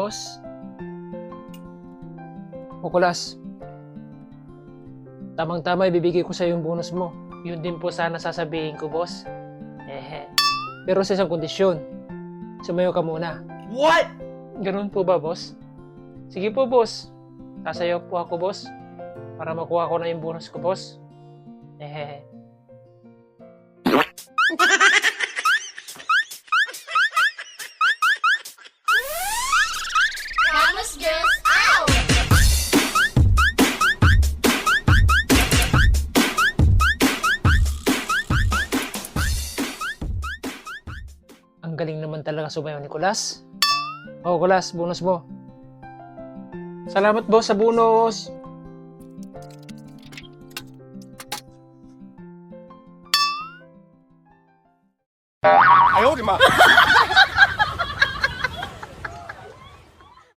boss. O Kulas, tamang-tama ibibigay ko sa yung bonus mo. Yun din po sana sasabihin ko, boss. Pero sa isang kondisyon, sumayo ka muna. What? Ganun po ba, boss? Sige po, boss. Sasayaw po ako, boss. Para makuha ko na yung bonus ko, boss. Promise Girls out! Ang galing naman talaga sumayaw ni Kulas. Oh, Kulas, bonus mo. Salamat, boss, sa bonus. I owed him up.